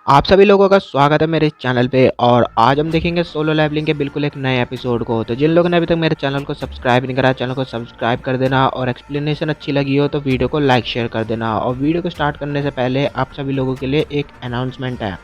आप सभी लोगों का स्वागत है मेरे इस चैनल पे। और आज हम देखेंगे सोलो लेवलिंग के बिल्कुल एक नए एपिसोड को। तो जिन लोगों ने अभी तक मेरे चैनल को सब्सक्राइब नहीं करा, चैनल को सब्सक्राइब कर देना। और एक्सप्लेनेशन अच्छी लगी हो तो वीडियो को लाइक शेयर कर देना। और वीडियो को स्टार्ट करने से पहले आप सभी लोगों के लिए एक अनाउंसमेंट है।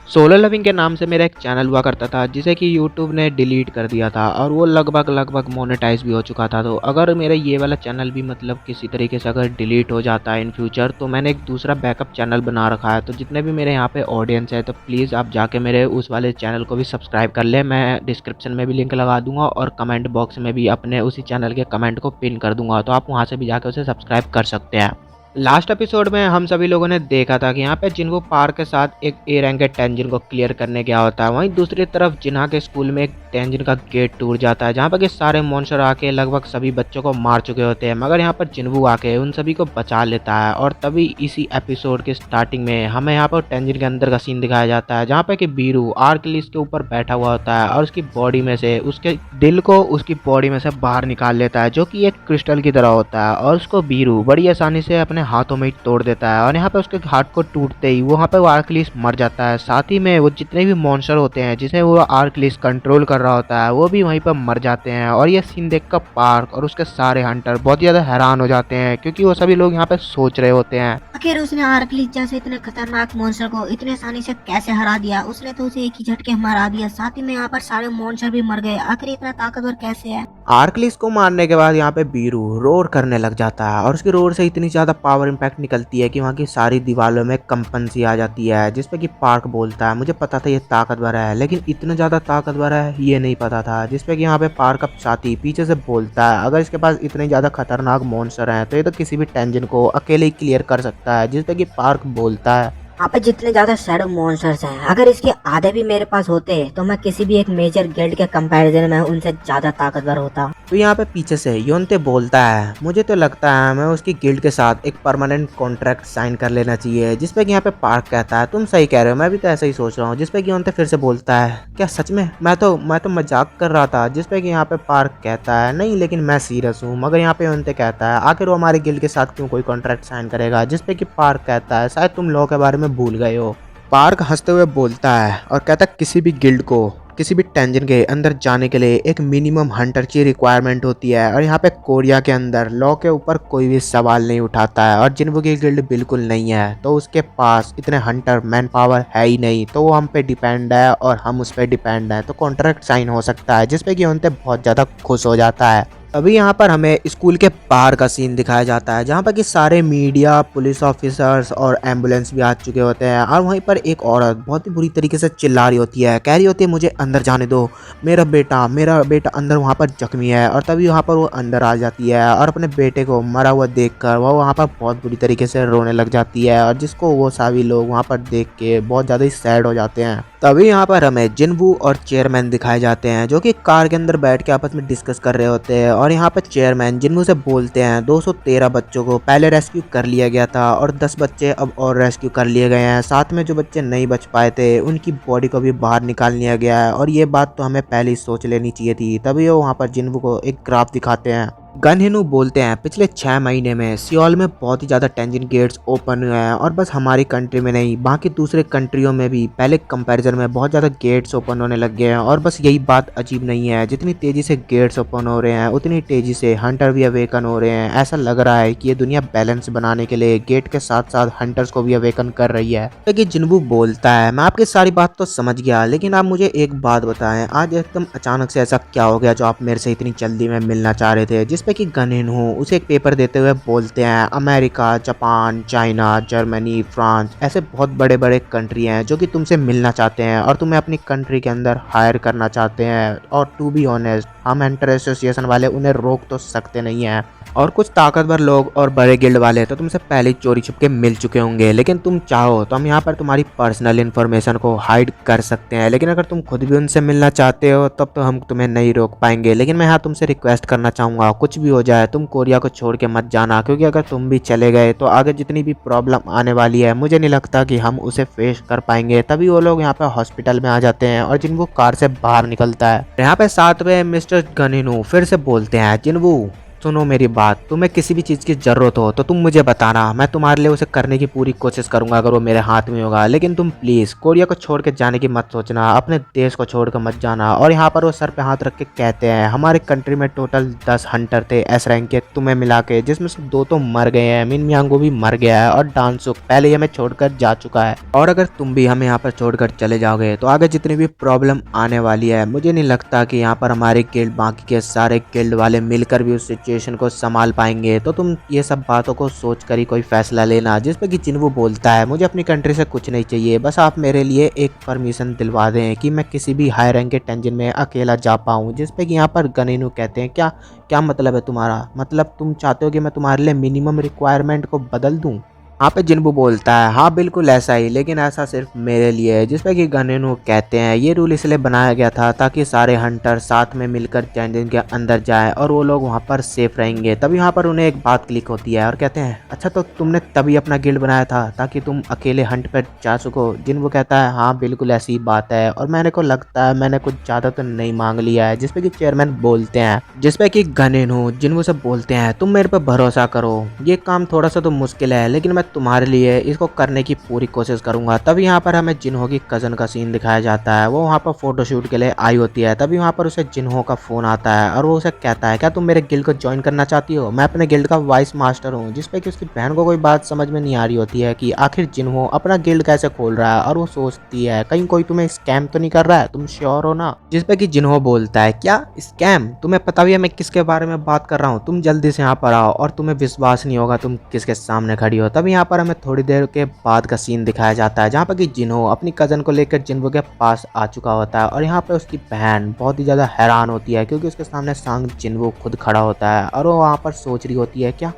सोलो लविंग के नाम से मेरा एक चैनल हुआ करता था जिसे कि यूट्यूब ने डिलीट कर दिया था और वो लगभग मोनेटाइज भी हो चुका था। तो अगर मेरा ये वाला चैनल भी मतलब किसी तरीके से अगर डिलीट हो जाता है इन फ्यूचर, तो मैंने एक दूसरा बैकअप चैनल बना रखा है। तो जितने भी मेरे यहाँ पे ऑडियंस है तो प्लीज़ आप जाके मेरे उस वाले चैनल को भी सब्सक्राइब कर ले। मैं डिस्क्रिप्शन में भी लिंक लगा दूंगा और कमेंट बॉक्स में भी अपने उसी चैनल के कमेंट को पिन कर दूंगा, तो आप वहाँ से भी जाकर उसे सब्सक्राइब कर सकते हैं। लास्ट एपिसोड में हम सभी लोगों ने देखा था कि यहाँ पे जिन्हों पार्क के साथ एक ए रैंक के टेंजिन को क्लियर करने गया होता है। वहीं दूसरी तरफ जिन्हा के स्कूल में एक टेंजिन का गेट टूट जाता है जहाँ पर कि सारे मॉन्स्टर आके लगभग सभी बच्चों को मार चुके होते हैं, मगर यहाँ पर जिन्वू आके उन सभी को बचा लेता है। और तभी इसी एपिसोड के स्टार्टिंग में हमें यहाँ पर टेंजिन के अंदर का सीन दिखाया जाता है जहाँ पे कि बीरू आर्कलिस के ऊपर बैठा हुआ होता है और उसकी बॉडी में से उसके दिल को उसकी बॉडी में से बाहर निकाल लेता है जो कि एक क्रिस्टल की तरह होता है। और उसको बीरू बड़ी आसानी से अपने हाथों में ही तोड़ देता है और यहाँ पे उसके हाथ को टूटते ही वहाँ पे वो आर्कलिस मर जाता है। साथ ही में वो जितने भी मॉन्स्टर होते हैं जिसे वो आर्कलिस कंट्रोल कर रहा होता है वो भी वहीं पर मर जाते हैं। और ये सीन देखकर पार्क और उसके सारे हंटर बहुत ज़्यादा हैरान हो जाते हैं क्योंकि वो सभी लोग यहाँ पे सोच रहे होते हैं आखिर उसने आर्कलिस जैसे इतने खतरनाक मॉन्स्टर को इतने आसानी से कैसे हरा दिया। उसने तो उसे एक ही झटके में हरा दिया, साथ ही में यहाँ पर सारे मॉन्स्टर भी मर गए। आखिर इतना ताकतवर कैसे है। आर्कलिस को मारने के बाद यहाँ पे बीरू रोर करने लग जाता है और उसकी रोर से इतनी ज़्यादा पावर इम्पैक्ट निकलती है कि वहाँ की सारी दीवारों में कंपन सी आ जाती है, जिसपे कि पार्क बोलता है मुझे पता था ये ताकतवर है लेकिन इतना ज़्यादा ताकतवर है ये नहीं पता था। जिसपे कि यहाँ पे पार्क अब साथी पीछे से बोलता है अगर इसके पास इतने ज़्यादा खतरनाक मॉन्स्टर हैं तो ये तो किसी भी टेंजन को अकेले ही क्लियर कर सकता है। जिसपे कि पार्क बोलता है यहाँ पे जितने ज्यादा शैडो मॉन्स्टर्स हैं, अगर इसके आधे भी मेरे पास होते तो मैं किसी भी एक मेजर गिल्ड के कंपैरिजन में उनसे ज्यादा ताकतवर होता। तो यहाँ पे पीछे से योंते बोलता है मुझे तो लगता है मैं उसकी गिल्ड के साथ एक परमानेंट कॉन्ट्रैक्ट साइन कर लेना चाहिए। जिसपे कि यहाँ पे पार्क कहता है तुम सही कह रहे हो, मैं भी तो ऐसा ही सोच रहा हूँ। जिसपे कि योंते फिर से बोलता है क्या सच में, मैं तो मजाक कर रहा था। जिसपे कि यहाँ पे पार्क कहता है नहीं लेकिन मैं सीरियस हूँ। मगर यहाँ पे योंते कहता है आखिर वो हमारे गिल्ड के साथ क्यों कोई कॉन्ट्रैक्ट साइन करेगा। जिसपे कि पार्क कहता है शायद तुम लॉ के बारे में भूल गए हो। पार्क हंसते हुए बोलता है और कहता है किसी भी गिल्ड को किसी भी टेंजन के अंदर जाने के लिए एक मिनिमम हंटर की रिक्वायरमेंट होती है। और यहाँ पे कोरिया के अंदर लॉ के ऊपर कोई भी सवाल नहीं उठाता है और जिन्हों की गिल्ड बिल्कुल नहीं है तो उसके पास इतने हंटर मैन पावर है ही नहीं, तो वो हम पे डिपेंड है और हम उस पर डिपेंड है, तो कॉन्ट्रैक्ट साइन हो सकता है। जिसपे कि उनसे बहुत ज़्यादा खुश हो जाता है। अभी यहाँ पर हमें स्कूल के बाहर का सीन दिखाया जाता है जहाँ पर कि सारे मीडिया पुलिस ऑफिसर्स और एम्बुलेंस भी आ चुके होते हैं। और वहीं पर एक औरत बहुत ही बुरी तरीके से चिल्ला रही होती है, कह रही होती है मुझे अंदर जाने दो, मेरा बेटा अंदर वहाँ पर जख्मी है। और तभी वहाँ पर वो अंदर आ जाती है और अपने बेटे को मरा हुआ देखकर वो वहाँ पर बहुत बुरी तरीके से रोने लग जाती है और जिसको वो सभी लोग वहाँ पर देख के बहुत ज़्यादा ही सैड हो जाते हैं। तभी यहाँ पर हमें जिन्वू और चेयरमैन दिखाए जाते हैं जो कि कार के अंदर बैठ के आपस में डिस्कस कर रहे होते हैं। और यहाँ पर चेयरमैन जिन्वू से बोलते हैं 213 बच्चों को पहले रेस्क्यू कर लिया गया था और 10 बच्चे अब और रेस्क्यू कर लिए गए हैं। साथ में जो बच्चे नहीं बच पाए थे उनकी बॉडी को भी बाहर निकाल लिया गया है और ये बात तो हमें पहले ही सोच लेनी चाहिए थी। तभी वो वहाँ पर जिन्वू को एक ग्राफ दिखाते हैं। गन हिनू बोलते हैं पिछले 6 महीने में सियोल में बहुत ही ज़्यादा टेंजन गेट्स ओपन हुए हैं और बस हमारी कंट्री में नहीं बाकी दूसरे कंट्रियों में भी पहले कंपैरिजन में बहुत ज़्यादा गेट्स ओपन होने लग गए हैं। और बस यही बात अजीब नहीं है, जितनी तेज़ी से गेट्स ओपन हो रहे हैं उतनी तेज़ी से हंटर भी अवेकन हो रहे हैं। ऐसा लग रहा है कि ये दुनिया बैलेंस बनाने के लिए गेट के साथ साथ हंटर्स को भी अवेकन कर रही है। लेकिन जिन्वू बोलता है मैं आपकी सारी बात तो समझ गया लेकिन आप मुझे एक बात बताएं, आज एकदम अचानक से ऐसा क्या हो गया जो आप मेरे से इतनी जल्दी में मिलना चाह रहे थे। जिस पे कि गनहिन हो उसे एक पेपर देते हुए बोलते हैं America, Japan, China, Germany, France ऐसे बहुत बड़े बड़े कंट्री हैं जो कि तुमसे मिलना चाहते हैं और तुम्हें अपनी कंट्री के अंदर हायर करना चाहते हैं। और टू बी ऑनेस्ट हम एंटर एसोसिएशन वाले उन्हें रोक तो सकते नहीं हैं। और कुछ ताकतवर लोग और बड़े गिल्ड वाले तो तुमसे पहले ही चोरी छुप के मिल चुके होंगे, लेकिन तुम चाहो तो हम यहाँ पर तुम्हारी पर्सनल इन्फॉर्मेशन को हाइड कर सकते हैं। लेकिन अगर तुम खुद भी उनसे मिलना चाहते हो तब तो हम तुम्हें नहीं रोक पाएंगे। लेकिन मैं यहाँ तुमसे रिक्वेस्ट करना चाहूँगा कुछ भी हो जाए तुम कोरिया को छोड़ के मत जाना, क्योंकि अगर तुम भी चले गए तो आगे जितनी भी प्रॉब्लम आने वाली है मुझे नहीं लगता कि हम उसे फेस कर पाएंगे। तभी वो लोग यहाँ पे हॉस्पिटल में आ जाते हैं और जिन्वू कार से बाहर निकलता है। यहाँ पे साथ में मिस्टर गनिनू फिर से बोलते हैं जिन्वू सुनो मेरी बात, तुम्हें किसी भी चीज़ की ज़रूरत हो तो तुम मुझे बताना, मैं तुम्हारे लिए उसे करने की पूरी कोशिश करूंगा अगर वो मेरे हाथ में होगा। लेकिन तुम प्लीज़ कोरिया को छोड़ के जाने की मत सोचना, अपने देश को छोड़ कर मत जाना। और यहाँ पर वो सर पे हाथ रख के कहते हैं हमारे कंट्री में टोटल 10 हंटर थे एस रैंक के तुम्हें मिला के, जिसमें से 2 तो मर गए हैं, मिन मियांगो भी मर गया है और डांसुक पहले ही हमें छोड़कर जा चुका है। और अगर तुम भी हमें यहाँ पर छोड़कर चले जाओगे तो आगे जितनी भी प्रॉब्लम आने वाली है, मुझे नहीं लगता कि यहाँ पर हमारे गिल्ड बाकी के सारे गिल्ड वाले मिलकर भी उस सिचुएशन को संभाल पाएंगे। तो तुम ये सब बातों को सोच कर ही कोई फैसला लेना। जिस पे कि जिन्वो बोलता है मुझे अपनी कंट्री से कुछ नहीं चाहिए, बस आप मेरे लिए एक परमिशन दिलवा दें कि मैं किसी भी हाई रैंक के टेंजन में अकेला जा पाऊँ। जिस पे कि यहाँ पर गनेनु कहते हैं क्या क्या मतलब है तुम्हारा, मतलब तुम चाहते हो कि मैं तुम्हारे लिए मिनिमम रिक्वायरमेंट को बदल दूँ। यहाँ पे जिन्बू बोलता है हाँ बिल्कुल ऐसा ही, लेकिन ऐसा सिर्फ मेरे लिए है। जिसपे कि गनेनु कहते हैं ये रूल इसलिए बनाया गया था ताकि सारे हंटर साथ में मिलकर डंजन के अंदर जाए और वो लोग वहाँ पर सेफ रहेंगे। तभी यहाँ पर उन्हें एक बात क्लिक होती है और कहते हैं अच्छा तो तुमने तभी अपना गिल्ड बनाया था ताकि तुम अकेले हंट पर जा सको। जिन्बू कहता है हाँ बिल्कुल ऐसी बात है और मैंने को लगता है मैंने कुछ ज़्यादा तो नहीं मांग लिया है। जिसपे कि चेयरमैन बोलते हैं, जिसपे कि गनेनु जिन्बू से बोलते हैं तुम मेरे पर भरोसा करो, ये काम थोड़ा सा तो मुश्किल है लेकिन मैं तुम्हारे लिए इसको करने की पूरी कोशिश करूंगा। तभी यहाँ पर हमें जिन्हो की कज़न का सीन दिखाया जाता है, वो वहाँ पर फोटोशूट के लिए आई होती है। तभी वहाँ पर उसे जिन्हो का फ़ोन आता है और वो उसे कहता है क्या तुम मेरे गिल्ड को ज्वाइन करना चाहती हो, मैं अपने गिल्ड का वाइस मास्टर हूँ। जिसपे कि उसकी बहन को कोई बात समझ में नहीं आ रही होती है कि आखिर जिन्हो अपना गिल्ड कैसे खोल रहा है और वो सोचती है कहीं कोई तुम्हें स्कैम तो नहीं कर रहा है, तुम श्योर हो ना। जिसपे कि जिन्हो बोलता है क्या स्कैम, तुम्हें पता भी है मैं किसके बारे में बात कर रहा हूँ, तुम जल्दी से यहाँ पर आओ और तुम्हें विश्वास नहीं होगा तुम किसके सामने खड़ी हो। तभी यहाँ पर हमें थोड़ी देर के बाद का सीन दिखाया जाता है जहाँ पर कि जिन्हो अपनी कज़न को लेकर जिन्हो के पास आ चुका होता है और यहाँ पे उसकी बहन बहुत ही ज़्यादा हैरान होती है क्योंकि उसके सामने सांग जिन्हो खुद खड़ा होता है और वो वहाँ पर सोच रही होती है क्या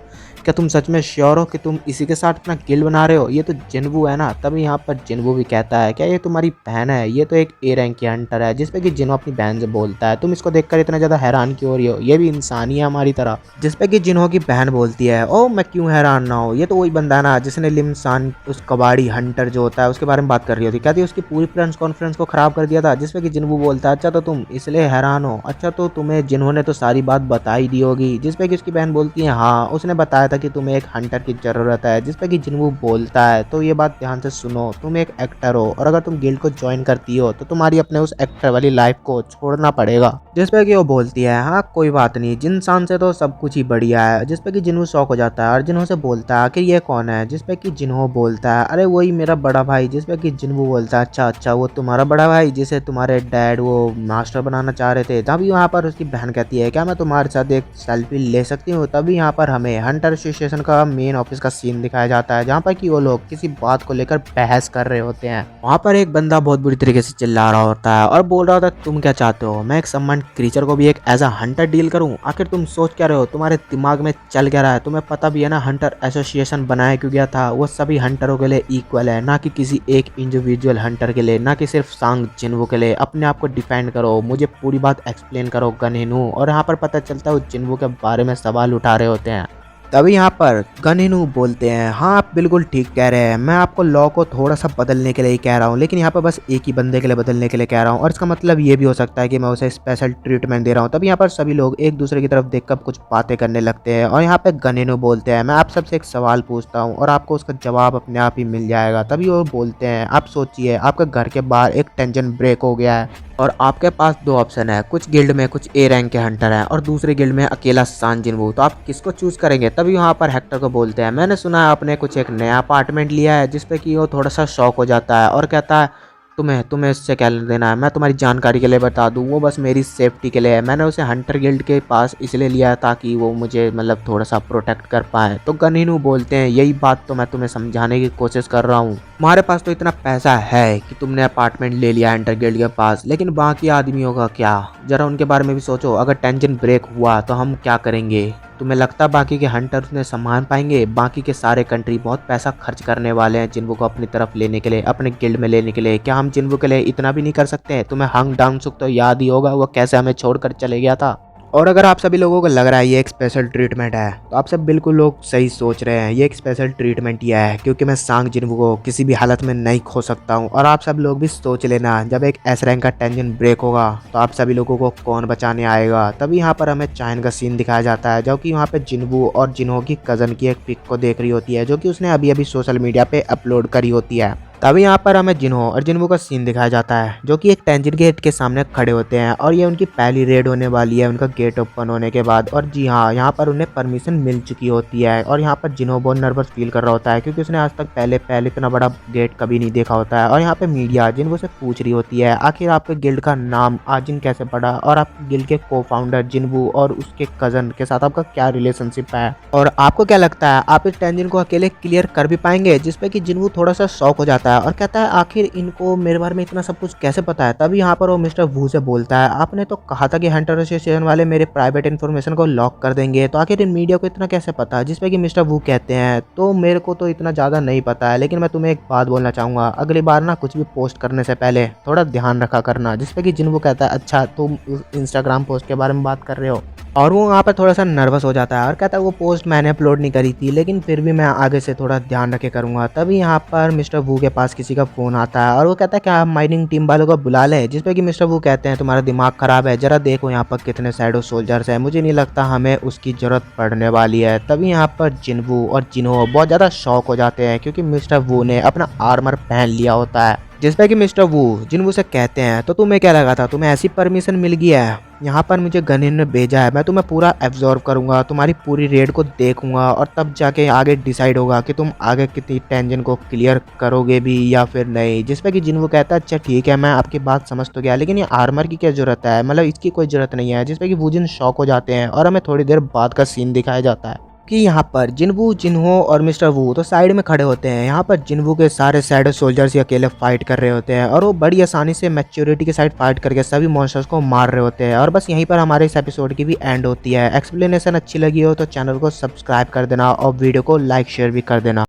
तुम सच में श्योर हो कि तुम इसी के साथ अपना गिल्ड बना रहे हो, ये तो जिन्वू है ना। तभी यहाँ पर जिन्वू भी कहता है क्या ये तुम्हारी बहन है, ये तो एक ए रैंक की हंटर है। जिसपे कि जिन्हो अपनी बहन से बोलता है तुम इसको देखकर इतना ज़्यादा हैरान क्यों हो रही हो, ये भी इंसान ही है हमारी तरह। जिसपे कि जिन्हो की बहन बोलती है ओ मैं क्यों हैरान ना हो, ये तो वही बंदा है ना जिसने लिमसान उस कबाड़ी हंटर जो होता है उसके बारे में बात कर रही होती, कहती उसकी पूरी प्रेस कॉन्फ्रेंस को खराब कर दिया था। जिसपे कि जिन्वू बोलता है अच्छा तो तुम इसलिए हैरान हो, अच्छा तो तुम्हें जिन्हो ने तो सारी बात बताई दी होगी। जिसपे कि उसकी बहन बोलती है हाँ उसने बताया था कि तुम्हें एक हंटर की जरूरत है। जिसपे कि जिन्वू बोलता है तो ये बात ध्यान से सुनो, तुम एक एक्टर हो और अगर तुम गिल्ड को ज्वाइन करती हो तो तुम्हारी अपने उस एक्टर वाली लाइफ को छोड़ना पड़ेगा। जिसपे कि वो बोलती है हाँ कोई बात नहीं, इंसान से तो सब कुछ ही बढ़िया है। जिसपे कि जिन्वू शौक हो जाता है और जिन्हो से बोलता है कि ये कौन है। जिसपे कि जिन्हो बोलता है अरे वही मेरा बड़ा भाई। जिसपे कि जिन्वू बोलता है अच्छा वो तुम्हारा बड़ा भाई जिसे तुम्हारे डैड वो मास्टर बनाना चाह रहे थे। तभी यहाँ पर उसकी बहन कहती है क्या मैं तुम्हारे साथ एक सेल्फी ले सकती हूँ। तभी यहाँ पर हमें हंटर एसोसिएशन का मेन ऑफिस का सीन दिखाया जाता है जहाँ पर कि वो लोग किसी बात को लेकर बहस कर रहे होते हैं। वहाँ पर एक बंदा बहुत बुरी तरीके से चिल्ला रहा होता है और बोल रहा होता है तुम क्या चाहते हो, मैं एक सम्मान क्रीचर को भी एक एज अ हंटर डील करूं, आखिर तुम सोच क्या रहे हो, तुम्हारे दिमाग में चल क्या रहा है, तुम्हें पता भी है ना हंटर एसोसिएशन बनाया क्यों गया था, वो सभी हंटरों के लिए इक्वल है, ना कि किसी एक इंडिविजुअल हंटर के लिए, ना कि सिर्फ सांग जिन्वू के लिए। अपने आप को डिफेंड करो, मुझे पूरी बात एक्सप्लेन करो गनहिनु। और यहाँ पर पता चलता है वो जिन्वू के बारे में सवाल उठा रहे होते हैं। तभी यहाँ पर गनहिनु बोलते हैं हाँ आप बिल्कुल ठीक कह रहे हैं, मैं आपको लॉ को थोड़ा सा बदलने के लिए ही कह रहा हूँ, लेकिन यहाँ पर बस एक ही बंदे के लिए बदलने के लिए कह रहा हूँ और इसका मतलब ये भी हो सकता है कि मैं उसे स्पेशल ट्रीटमेंट दे रहा हूँ। तभी यहाँ पर सभी लोग एक दूसरे की तरफ देखकर कुछ बातें करने लगते हैं और यहाँ पे गनहिनु बोलते हैं मैं आप सबसे एक सवाल पूछता हूँ और आपको उसका जवाब अपने आप ही मिल जाएगा। तभी वो बोलते हैं आप सोचिए आपके घर के बाहर एक टेंजन ब्रेक हो गया है और आपके पास 2 ऑप्शन है, कुछ गिल्ड में कुछ ए रैंक के हंटर हैं और दूसरे गिल्ड में अकेला सान जिन्वू, तो आप किसको चूज करेंगे। तभी वहाँ पर हेक्टर को बोलते हैं मैंने सुना है आपने कुछ एक नया अपार्टमेंट लिया है। जिसपे कि वो थोड़ा सा शॉक हो जाता है और कहता है तुम्हें इससे क्या देना है, मैं तुम्हारी जानकारी के लिए बता दूं, वो बस मेरी सेफ्टी के लिए है, मैंने उसे हंटर गिल्ड के पास इसलिए लिया ताकि वो मुझे मतलब थोड़ा सा प्रोटेक्ट कर पाए। तो गनहिनु बोलते हैं यही बात तो मैं तुम्हें समझाने की कोशिश कर रहा हूँ, तुम्हारे पास तो इतना पैसा है कि तुमने अपार्टमेंट ले लिया हंटर गिल्ड के पास, लेकिन बाकी आदमियों का क्या, जरा उनके बारे में भी सोचो, अगर टेंशन ब्रेक हुआ तो हम क्या करेंगे, तुम्हें लगता बाकी के हंटर उन्हें संभाल पाएंगे। बाकी के सारे कंट्री बहुत पैसा खर्च करने वाले हैं जिन्वू को अपनी तरफ लेने के लिए, अपने गिल्ड में लेने के लिए, क्या हम जिन्वू के लिए इतना भी नहीं कर सकते। तुम्हें हंग डांगसुक तो याद ही होगा वो कैसे हमें छोड़कर चले गया था और अगर आप सभी लोगों को लग रहा है ये एक स्पेशल ट्रीटमेंट है तो आप सब बिल्कुल लोग सही सोच रहे हैं। ये एक स्पेशल ट्रीटमेंट ही है क्योंकि मैं सांग जिन्वू को किसी भी हालत में नहीं खो सकता हूँ। और आप सब लोग भी सोच लेना, जब एक एस रैंक का टेंशन ब्रेक होगा तो आप सभी लोगों को कौन बचाने आएगा। तभी यहाँ पर हमें चाइन का सीन दिखाया जाता है, जो कि वहाँ पे जिन्वू और जिन्हो की कज़न की एक पिक को देख रही होती है, जो कि उसने अभी अभी सोशल मीडिया पे अपलोड करी होती है। तभी यहाँ पर हमें जिन्हो और जिन्वू का सीन दिखाया जाता है, जो कि एक टेंजिन गेट के सामने खड़े होते हैं और ये उनकी पहली रेड होने वाली है उनका गेट ओपन होने के बाद। और जी हाँ, यहाँ पर उन्हें परमिशन मिल चुकी होती है और यहाँ पर जिन्हो बहुत नर्वस फील कर रहा होता है क्योंकि उसने आज तक पहले इतना बड़ा गेट कभी नहीं देखा होता है। और यहाँ पे मीडिया जिन्वू से पूछ रही होती है आखिर आपके गिल्ड का नाम आजिन कैसे पड़ा और आपके गिल्ड के को फाउंडर जिन्वू और उसके कजन के साथ आपका क्या रिलेशनशिप है और आपको क्या लगता है आप इस टेंजिन को अकेले क्लियर कर भी पाएंगे। जिसपे कि जिन्वू थोड़ा सा शॉक हो जाता है और कहता है आखिर इनको मेरे बारे में इतना सब कुछ कैसे पता है। तभी यहाँ पर वो मिस्टर वू से बोलता है आपने तो कहा था कि हंटर एसोसिएशन वाले मेरे प्राइवेट इन्फॉर्मेशन को लॉक कर देंगे, तो आखिर इन मीडिया को इतना कैसे पता। जिसपे कि मिस्टर वू कहते हैं तो मेरे को तो इतना ज़्यादा नहीं पता है, लेकिन मैं तुम्हें एक बात बोलना चाहूँगा, अगली बार ना कुछ भी पोस्ट करने से पहले थोड़ा ध्यान रखा करना। जिसपे कि जिन्वू कहता है अच्छा तुम इंस्टाग्राम पोस्ट के बारे में बात कर रहे हो। और वो वहाँ पर थोड़ा सा नर्वस हो जाता है और कहता है वो पोस्ट मैंने अपलोड नहीं करी थी, लेकिन फिर भी मैं आगे से थोड़ा ध्यान रखे करूँगा। तभी यहाँ पर मिस्टर वू के पास किसी का फ़ोन आता है और वो कहता है कि आप माइनिंग टीम वालों को बुला ले। जिस पे कि मिस्टर वू कहते हैं तुम्हारा दिमाग ख़राब है, जरा देखो यहाँ पर कितने शैडो सोल्जर्स हैं, मुझे नहीं लगता हमें उसकी ज़रूरत पड़ने वाली है। तभी यहाँ पर जिन्वू और जिन्हो बहुत ज़्यादा शॉक हो जाते हैं क्योंकि मिस्टर वू ने अपना आर्मर पहन लिया होता है। जिसपे कि मिस्टर वू जिन्वू से कहते हैं तो तुम्हें क्या लगा था, तुम्हें ऐसी परमिशन मिल गया है, यहाँ पर मुझे गनिन ने भेजा है, मैं तुम्हें पूरा एब्जॉर्व करूंगा, तुम्हारी पूरी रेड को देखूंगा और तब जाके आगे डिसाइड होगा कि तुम आगे कितनी टेंशन को क्लियर करोगे भी या फिर नहीं। जिसपे कि जिन्वू कहता है अच्छा ठीक है मैं आपकी बात समझ तो गया, लेकिन ये आर्मर की क्या जरूरत है, मतलब इसकी कोई जरूरत नहीं है। जिसपे कि वूजिन शॉक हो जाते हैं और हमें थोड़ी देर बाद का सीन दिखाया जाता है कि यहाँ पर जिन्वू जिन्हो और मिस्टर वू तो साइड में खड़े होते हैं। यहाँ पर जिन्वू के सारे शैडो सोल्जर्स ही अकेले फाइट कर रहे होते हैं और वो बड़ी आसानी से मैच्योरिटी के साइड फाइट करके सभी मॉन्स्टर्स को मार रहे होते हैं। और बस यहीं पर हमारे इस एपिसोड की भी एंड होती है। एक्सप्लेनेशन अच्छी लगी हो तो चैनल को सब्सक्राइब कर देना और वीडियो को लाइक शेयर भी कर देना।